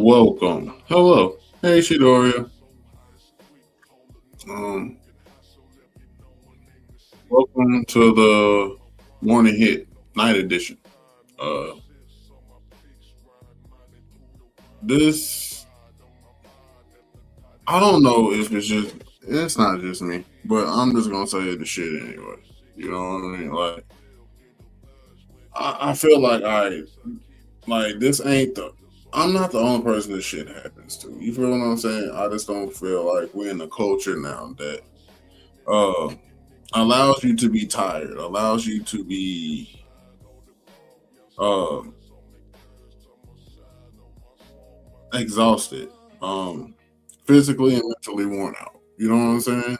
Welcome. Hello. Hey, Shidoria. Um, Welcome to the morning hit night edition. Uh, this I don't know if it's not just me, but I'm just gonna say the shit anyway. You know what I mean? Like I feel like this ain't the I'm not the only person this shit happens to. You feel what I'm saying? I just don't feel like we're in a culture now that uh allows you to be tired, allows you to be uh exhausted, physically and mentally worn out. You know what I'm saying?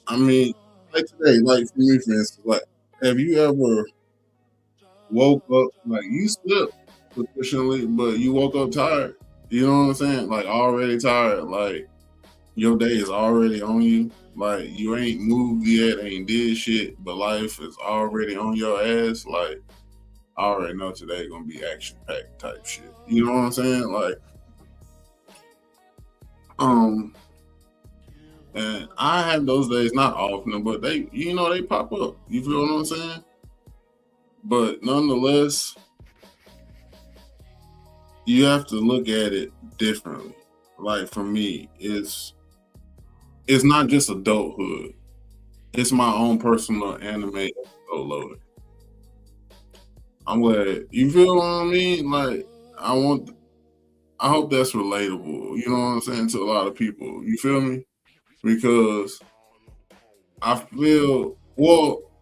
I mean, like today, like for me, for instance, like, have you ever woke up like you slept sufficiently, but you woke up tired? You know what I'm saying? Like already tired, like your day is already on you. Like you ain't moved yet, ain't did shit, but life is already on your ass. Like I already know today gonna be action packed type shit. You know what I'm saying? Like, um, and I have those days not often, but they pop up. You feel what I'm saying? But nonetheless, you have to look at it differently. Like for me, it's not just adulthood. It's my own personal anime episode loading. I'm glad you feel what I mean. Like I want, I hope that's relatable. You know what I'm saying to a lot of people. You feel me? Because I feel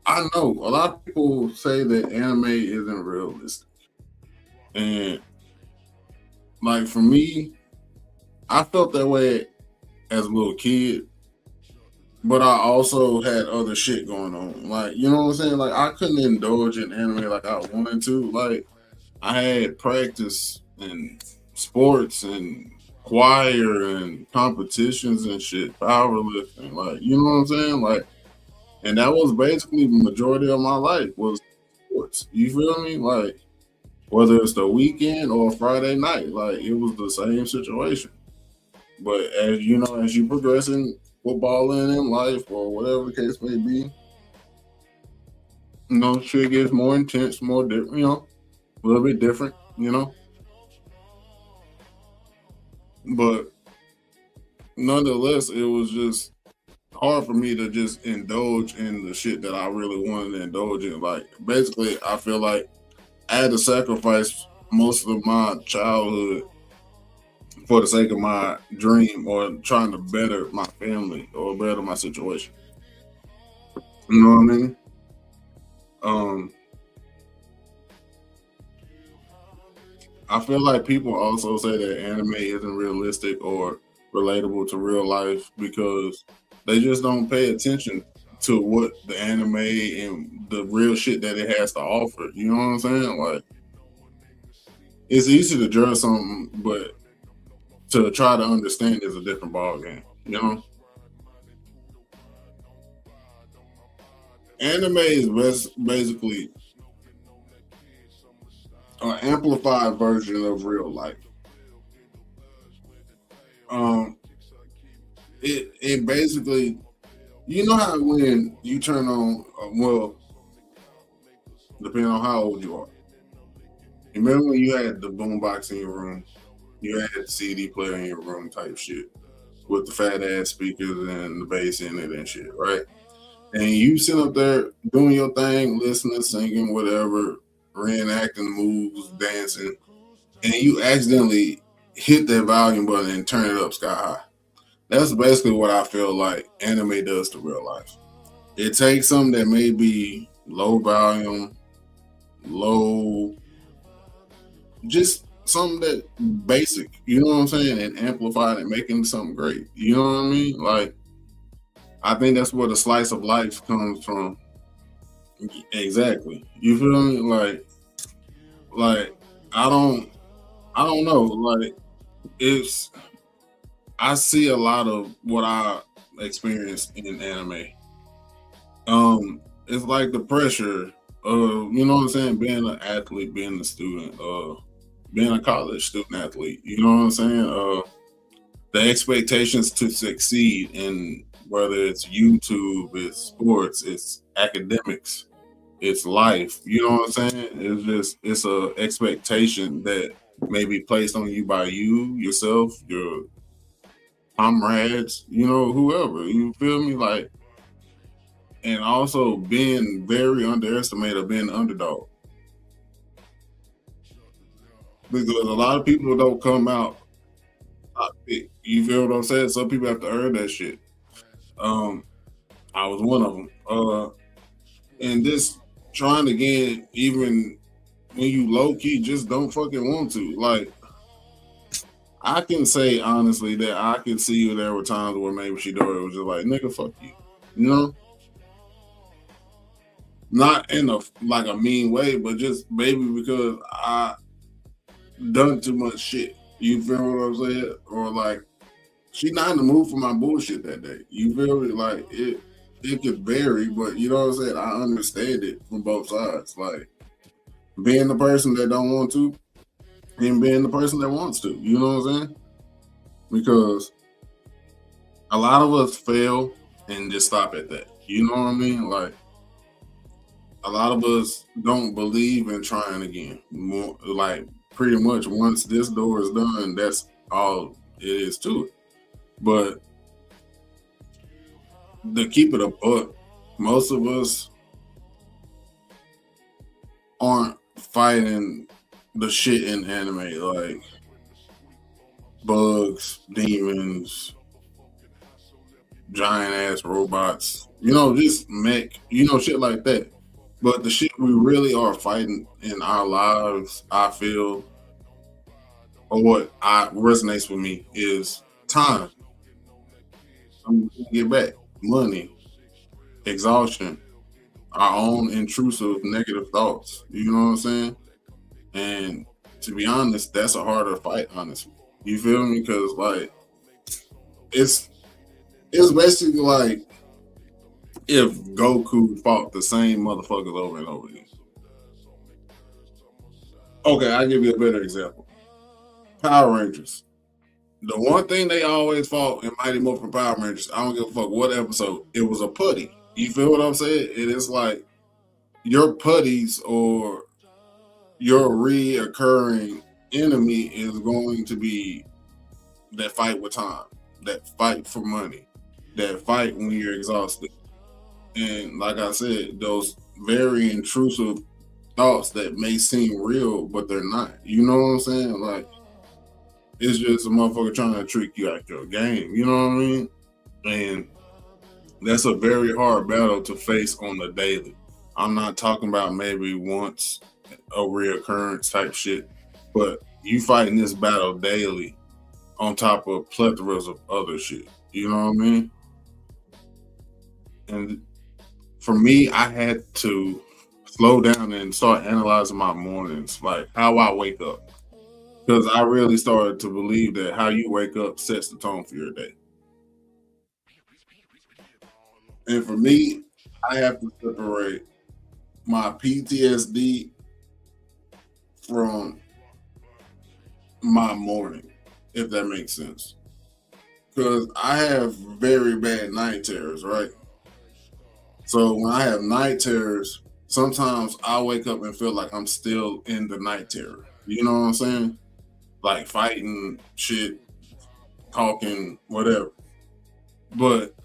I know a lot of people say that anime isn't realistic, and like for me, I felt that way as a little kid, but I also had other shit going on. Like, you know what I'm saying? Like, I couldn't indulge in anime like I wanted to. Like, I had practice and sports and choir and competitions and shit, powerlifting. Like, you know what I'm saying? Like, and that was basically the majority of my life was sports. You feel me? Like, whether it's the weekend or Friday night, like it was the same situation. But as you know, as you progress in football and in life or whatever the case may be, shit gets more intense, more different, a little bit different, But nonetheless, it was just hard for me to just indulge in the shit that I really wanted to indulge in. Like basically, I feel like I had to sacrifice most of my childhood for the sake of my dream or trying to better my family or better my situation. You know what I mean? Um, I feel like people also say that anime isn't realistic or relatable to real life because they just don't pay attention to what the anime and the real shit that it has to offer. You know what I'm saying? Like It's easy to judge something, but to try to understand is a different ball game. You know, anime is basically an amplified version of real life. Um, it basically, you know how when you turn on, well, depending on how old you are. Remember when you had the boombox in your room, you had the CD player in your room type shit with the fat ass speakers and the bass in it and shit, right? And you sit up there doing your thing, listening, singing, whatever, reenacting moves, dancing, and you accidentally hit that volume button and turn it up sky high. That's basically what I feel like anime does to real life. It takes something that may be low volume, low, just something that basic, you know what I'm saying, and amplify it and make it something great. You know what I mean? Like I think that's where the slice of life comes from. Exactly. You feel me? Like I don't I don't know. Like it's I see a lot of what I experience in anime. It's like the pressure of, you know what I'm saying, being an athlete, being a student, being a college student athlete, you know what I'm saying? The expectations to succeed in whether it's YouTube, it's sports, it's academics, it's life. You know what I'm saying? It's a expectation that may be placed on you by you, yourself, your comrades, you know, whoever. You feel me? Like, and also being very underestimated, being an underdog. Because a lot of people don't come out top pick. You feel what I'm saying? Some people have to earn that shit. Um, I was one of them. And this trying to get even when you low key just don't fucking want to. Like I can say honestly that I can see you there were times where maybe she was just like, nigga, fuck you. You know? Not in a like a mean way, but just maybe because I done too much shit. You feel what I'm saying? Or like she not in the mood for my bullshit that day. You feel me? Like it could vary, but you know what I'm saying? I understand it from both sides. Like being the person that don't want to and being the person that wants to. You know what I'm saying? Because a lot of us fail and just stop at that. You know what I mean? Like a lot of us don't believe in trying again. More like pretty much once this door is done, that's all it is to it. But to keep it a buck, most of us aren't fighting the shit in anime like bugs, demons, giant ass robots, you know, just mech, you know, shit like that. But the shit we really are fighting in our lives, I feel, or what I resonates with me is time. Get back money, exhaustion, our own intrusive negative thoughts. You know what I'm saying? And to be honest, that's a harder fight, honestly. You feel me? Because like it's it's basically like if Goku fought the same motherfuckers over and over again. Okay, I'll give you a better example. Power Rangers. The one thing they always fought in Mighty Morphin Power Rangers, I don't give a fuck what episode, it was a putty. You feel what I'm saying? It is like your putties or your reoccurring enemy is going to be that fight with time, that fight for money, that fight when you're exhausted. And like I said, those very intrusive thoughts that may seem real, but they're not. You know what I'm saying? Like it's just a motherfucker trying to trick you out your game. You know what I mean? And that's a very hard battle to face on the daily. I'm not talking about maybe once a reoccurrence type shit, but you fighting this battle daily on top of plethoras of other shit. You know what I mean? And for me, I had to slow down and start analyzing my mornings, like how I wake up. Because I really started to believe that how you wake up sets the tone for your day. And for me, I have to separate my PTSD from my morning, if that makes sense. Because I have very bad night terrors, right? So when I have night terrors, sometimes I wake up and feel like I'm still in the night terror. You know what I'm saying? Like fighting, shit, talking, whatever. But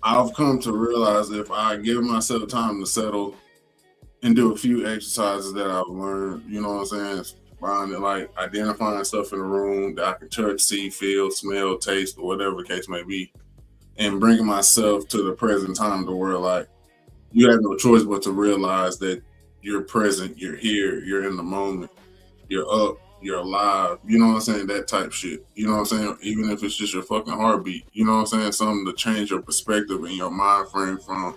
I've come to realize if I give myself time to settle and do a few exercises that I've learned, you know what I'm saying? Finding like identifying stuff in the room that I can touch, see, feel, smell, taste, or whatever the case may be, and bringing myself to the present time to where like you have no choice but to realize that you're present, you're here, you're in the moment, you're up, you're alive, you know what I'm saying? That type shit. You know what I'm saying? Even if it's just your fucking heartbeat, you know what I'm saying? Something to change your perspective and your mind frame from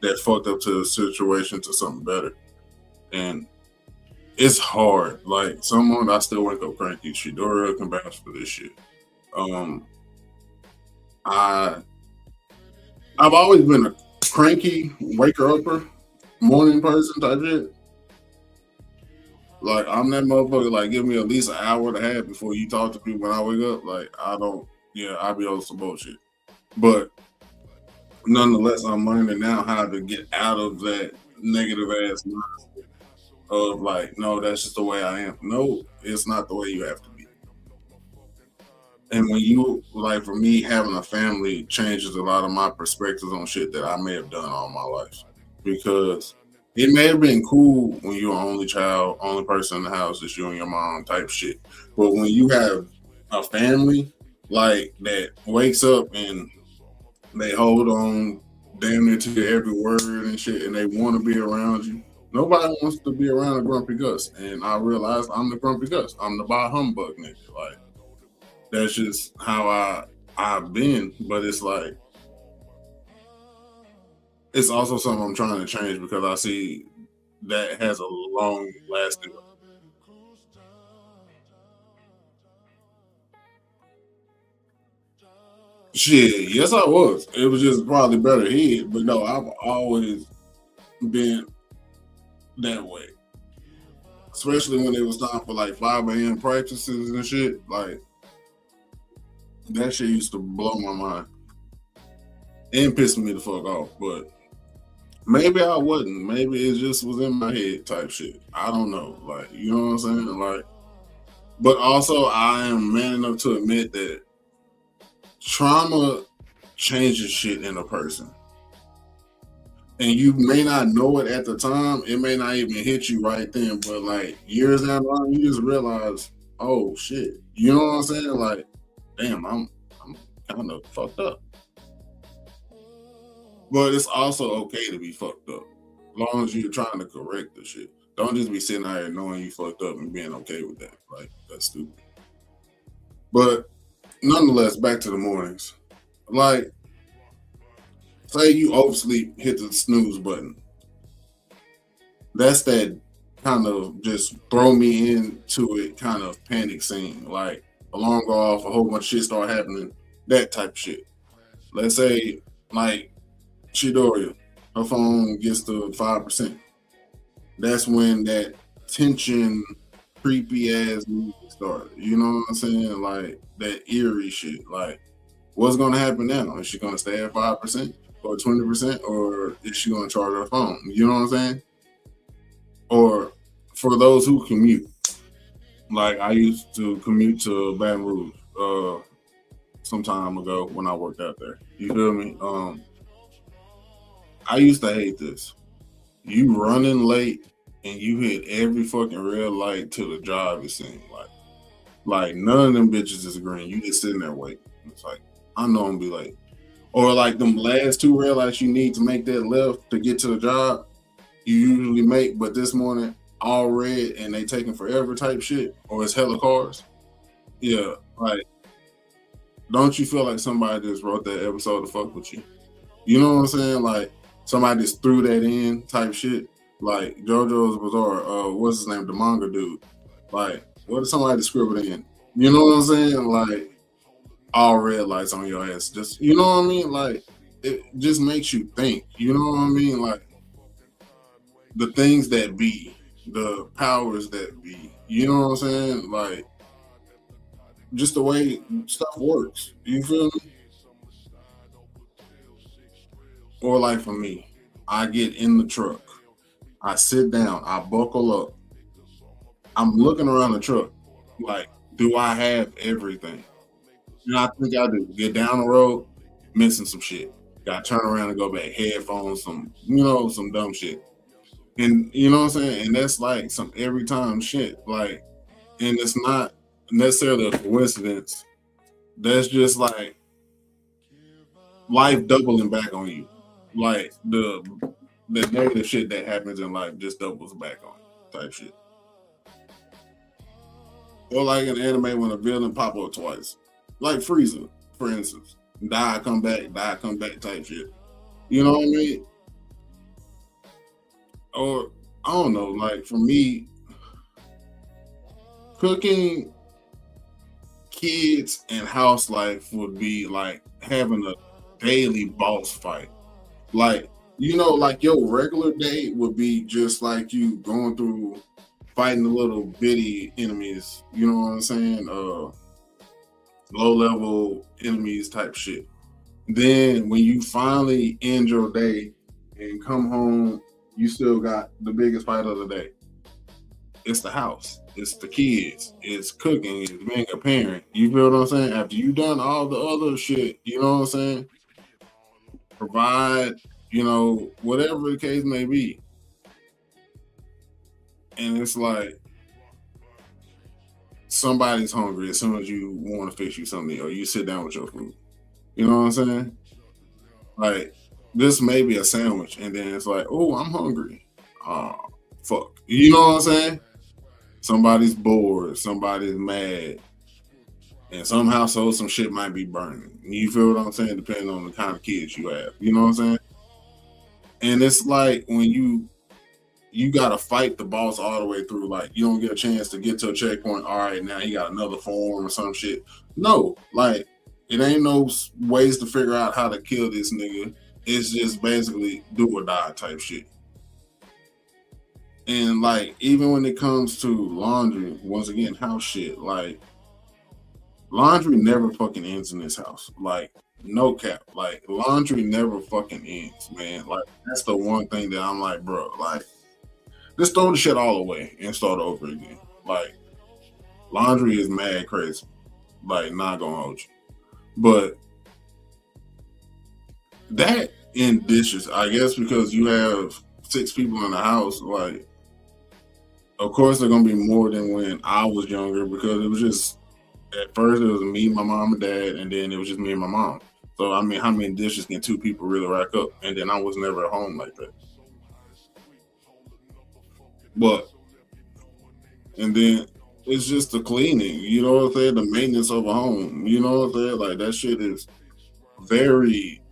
that fucked up to a situation to something better. And it's hard. Like someone I still wake up cranky. Shidora can vouch for this shit. Um I I've always been a cranky waker upper, morning person type shit. Like I'm that motherfucker. Like give me at least an hour and a half before you talk to me when I wake up. Like I don't. Yeah, I be on some bullshit. But nonetheless, I'm learning now how to get out of that negative ass mind of like, no, that's just the way I am. No, it's not the way you have to be. And when you like, for me, having a family changes a lot of my perspectives on shit that I may have done all my life because it may have been cool when you're only child, only person in the house, is you and your mom type shit. But when you have a family like that wakes up and they hold on damn near to every word and shit, and they want to be around you. Nobody wants to be around a grumpy Gus, and I realized I'm the grumpy Gus. I'm the bah humbug nigga. Like that's just how I've been. But it's like it's also something I'm trying to change because I see that has a long lasting shit. Yes, I was. It was just probably better head, but no, I've always been that way. Especially when it was time for like 5 a.m. practices and shit. Like that shit used to blow my mind and piss me the fuck off. But maybe I wasn't. Maybe it just was in my head type shit. I don't know. Like, you know what I'm saying? Like, but also I am man enough to admit that trauma changes shit in a person. And you may not know it at the time. It may not even hit you right then, but like years down the line, you just realize, oh shit. You know what I'm saying? Like, damn, I'm kind of fucked up. But it's also okay to be fucked up. As long as you're trying to correct the shit. Don't just be sitting out here knowing you fucked up and being okay with that. Like, that's stupid. But nonetheless, back to the mornings. Like, say you oversleep, hit the snooze button. That's that kind of just throw me into it kind of panic scene. Like, alarm go off, a whole bunch of shit start happening, that type of shit. Let's say, like, Chidoriya, her phone gets to 5%. That's when that tension, creepy ass music started. You know what I'm saying? Like that eerie shit. Like, what's gonna happen now? Is she gonna stay at 5% or 20%, or is she gonna charge her phone? You know what I'm saying? Or for those who commute, like I used to commute to Baton Rouge some time ago when I worked out there. You feel me? I used to hate this. You running late and you hit every fucking red light to the job. It seemed like none of them bitches is green. You just sitting there waiting. It's like I know I'm gonna be late. Or like them last two red lights you need to make that left to get to the job. You usually make, but this morning all red and they taking forever type shit. Or it's hella cars. Yeah, like don't you feel like somebody just wrote that episode to fuck with you? You know what I'm saying? Like somebody just threw that in type shit. Like JoJo's Bizarre, what's his name? The manga dude. Like What if somebody scribbled in? You know what I'm saying? Like all red lights on your ass. Just you know what I mean? Like it just makes you think. You know what I mean? Like the things that be, the powers that be. You know what I'm saying? Like just the way stuff works. You feel me? Or like for me, I get in the truck, I sit down, I buckle up, I'm looking around the truck, like, do I have everything? And I think I do. Get down the road, missing some shit. Got to turn around and go back. Headphones, some dumb shit. And you know what I'm saying? And that's like some every time shit. Like, and it's not necessarily a coincidence. That's just like life doubling back on you. Like the negative shit that happens in life just doubles back on you, type shit. Or like an anime when a villain pop up twice. Like Frieza, for instance. Die, come back type shit. You know what I mean? Or I don't know, like for me, cooking, kids, and house life would be like having a daily boss fight. Like, like your regular day would be just like you going through fighting the little bitty enemies, you know what I'm saying? Low level enemies type shit. Then when you finally end your day and come home, you still got the biggest fight of the day. It's the house, it's the kids, it's cooking, it's being a parent. You feel what I'm saying? After you done all the other shit, you know what I'm saying? Provide, whatever the case may be. And it's like somebody's hungry as soon as you want to fix you something or you sit down with your food. You know what I'm saying? Like this may be a sandwich, and then it's like, oh, I'm hungry. Oh, fuck. You know what I'm saying? Somebody's bored, somebody's mad, and somehow so some shit might be burning. You feel what I'm saying? Depending on the kind of kids you have. You know what I'm saying? And it's like when you gotta fight the boss all the way through. Like you don't get a chance to get to a checkpoint. All right, now he got another form or some shit. No, like it ain't no ways to figure out how to kill this nigga. It's just basically do or die type shit. And like even when it comes to laundry, once again, house shit, like laundry never fucking ends in this house. Like no cap. Like laundry never fucking ends, man. Like that's the one thing that I'm like, bro, like just throw the shit all away and start over again. Like laundry is mad crazy. Like not gonna hold you. But that in dishes, I guess because you have six people in the house, like of course they're gonna be more than when I was younger because it was just at first it was me, my mom and dad, and then it was just me and my mom. So I mean how many dishes can two people really rack up? And then I was never at home like that. But and then it's just the cleaning, you know what I'm saying? The maintenance of a home. You know what I'm saying? Like that shit is very,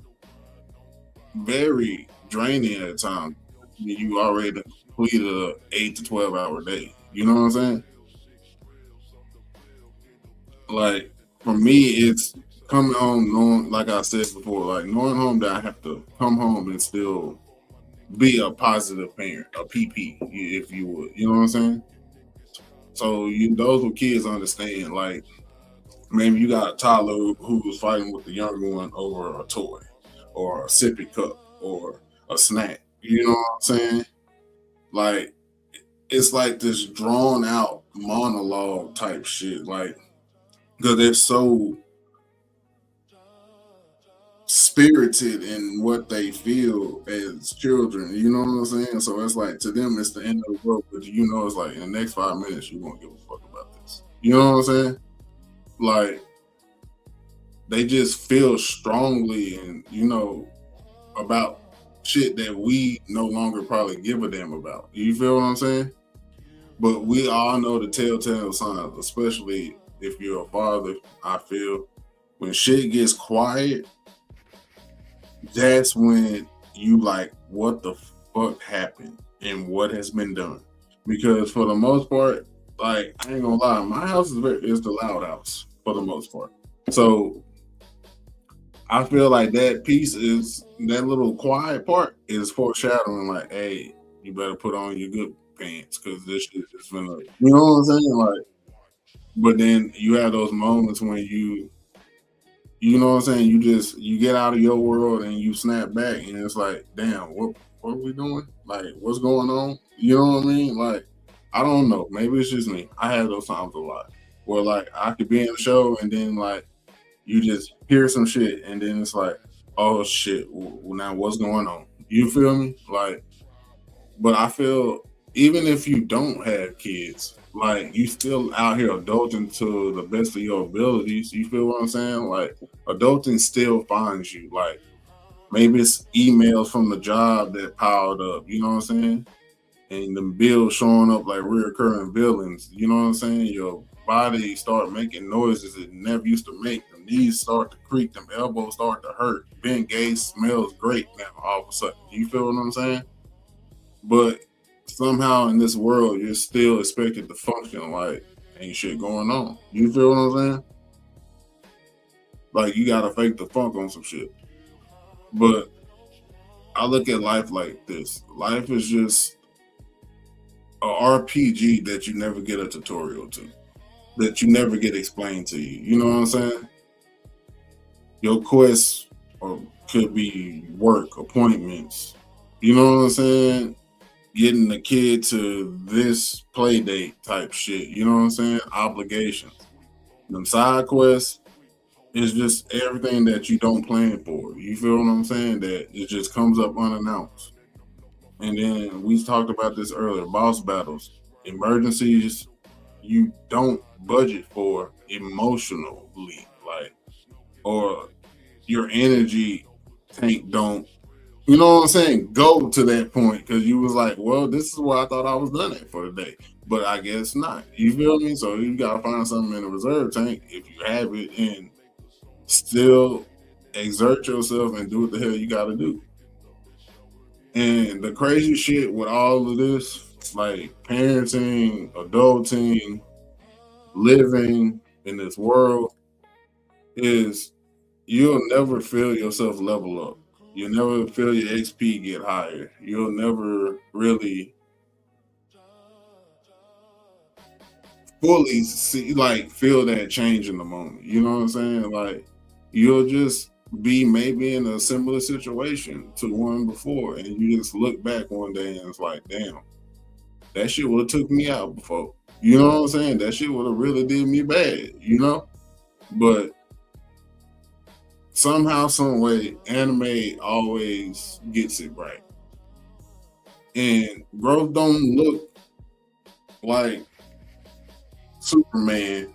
very draining at times. You already completed a 8 to 12 hour day. You know what I'm saying? Like for me, it's coming home knowing, like I said before, like knowing home that I have to come home and still be a positive parent, a PP, if you would. You know what I'm saying? So those with kids understand. Like maybe you got a toddler who's fighting with the younger one over a toy, or a sippy cup, or a snack. You know what I'm saying? Like it's like this drawn out monologue type shit. Like because they're so spirited in what they feel as children. You know what I'm saying? So it's like to them, it's the end of the world. But it's like in the next 5 minutes, you won't give a fuck about this. You know what I'm saying? Like they just feel strongly and about shit that we no longer probably give a damn about. You feel what I'm saying? But we all know the telltale signs, especially if you're a father. I feel when shit gets quiet, that's when you like, what the fuck happened and what has been done? Because for the most part, like I ain't gonna lie, my house is the loud house for the most part. So I feel like that piece is that little quiet part is foreshadowing, like, hey, you better put on your good pants because this shit is gonna, you know what I'm saying? Like, but then you have those moments when you know what I'm saying? You get out of your world and you snap back, and it's like, damn, what are we doing? Like, what's going on? You know what I mean? Like, I don't know. Maybe it's just me. I have those times a lot where like I could be in a show and then like you just hear some shit and then it's like, oh shit, now what's going on? You feel me? Like, but I feel even if you don't have kids, like you still out here adulting to the best of your abilities. You feel what I'm saying? Like adulting still finds you. Like maybe it's emails from the job that piled up. You know what I'm saying? And the bills showing up like reoccurring billings. You know what I'm saying? Your body start making noises it never used to make. The knees start to creak. Them elbows start to hurt. Ben Gates smells great now. All of a sudden, you feel what I'm saying? But somehow in this world, you're still expected to function like ain't shit going on. You feel what I'm saying? Like you gotta fake the funk on some shit. But I look at life like this. Life is just a RPG that you never get a tutorial to, that you never get explained to you. You know what I'm saying? Your quests or could be work, appointments. You know what I'm saying? Getting the kid to this play date type shit. You know what I'm saying? Obligations. Them side quests is just everything that you don't plan for. You feel what I'm saying? That it just comes up unannounced. And then we talked about this earlier, boss battles, emergencies you don't budget for emotionally, like, or your energy tank don't, you know what I'm saying, go to that point because you was like, well, this is what I thought I was done at for the day. But I guess not. You feel me? So you gotta find something in the reserve tank if you have it and still exert yourself and do what the hell you gotta do. And the crazy shit with all of this, like parenting, adulting, living in this world, is you'll never feel yourself level up. You'll never feel your XP get higher. You'll never really fully see, like, feel that change in the moment. You know what I'm saying? Like, you'll just be maybe in a similar situation to one before, and you just look back one day and it's like, damn, that shit would have took me out before. You know what I'm saying? That shit would have really did me bad, you know? But somehow, some way, anime always gets it right. And growth don't look like Superman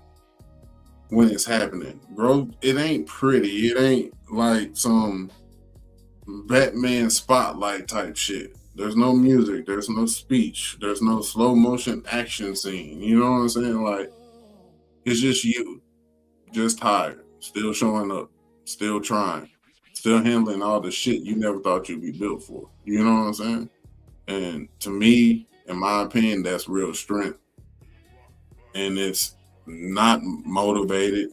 when it's happening. Growth, it ain't pretty. It ain't like some Batman spotlight type shit. There's no music. There's no speech. There's no slow motion action scene. You know what I'm saying? Like it's just you, just tired, still showing up, still trying, still handling all the shit you never thought you'd be built for. You know what I'm saying? And to me, in my opinion, that's real strength. And it's not motivated.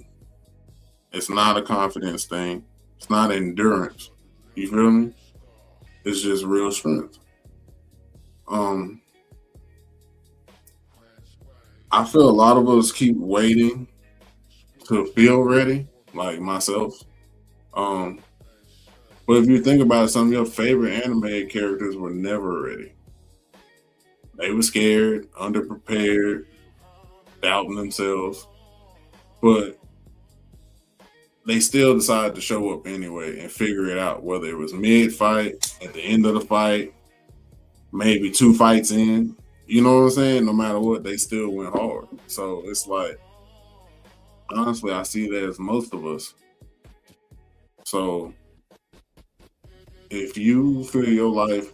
It's not a confidence thing. It's not endurance. You feel me? It's just real strength. Um, I feel a lot of us keep waiting to feel ready, like myself. Um, but if you think about it, some of your favorite anime characters were never ready. They were scared, underprepared, doubting themselves, but they still decided to show up anyway and figure it out, whether it was mid fight, at the end of the fight, maybe two fights in. You know what I'm saying? No matter what, they still went hard. So it's like, honestly, I see that as most of us. So if you feel your life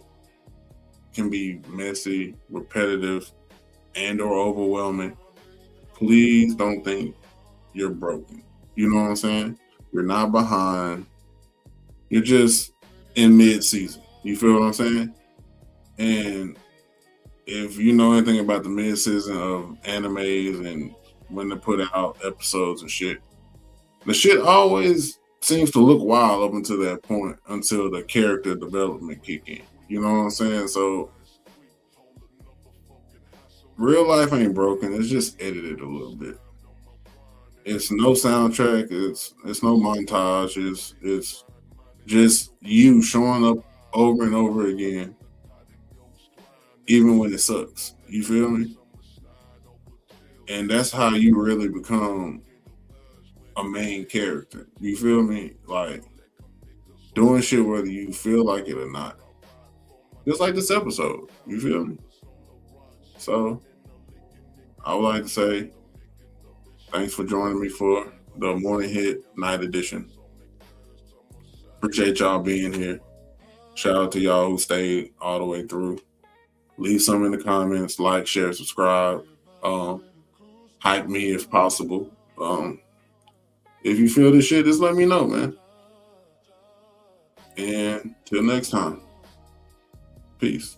can be messy, repetitive, and or overwhelming, please don't think you're broken. You know what I'm saying? You're not behind. You're just in mid season. You feel what I'm saying? And if you know anything about the mid-season of animes and when they put out episodes and shit, the shit always seems to look wild up until that point, until the character development kick in. You know what I'm saying? So real life ain't broken. It's just edited a little bit. It's no soundtrack. It's no montage. It's just you showing up over and over again, even when it sucks. You feel me? And that's how you really become a main character. You feel me? Like doing shit whether you feel like it or not. Just like this episode. You feel me? So I would like to say thanks for joining me for the morning hit night edition. Appreciate y'all being here. Shout out to y'all who stayed all the way through. Leave some in the comments, like, share, subscribe. Um, Hype me if possible. If you feel this shit, just let me know, man. And till next time, peace.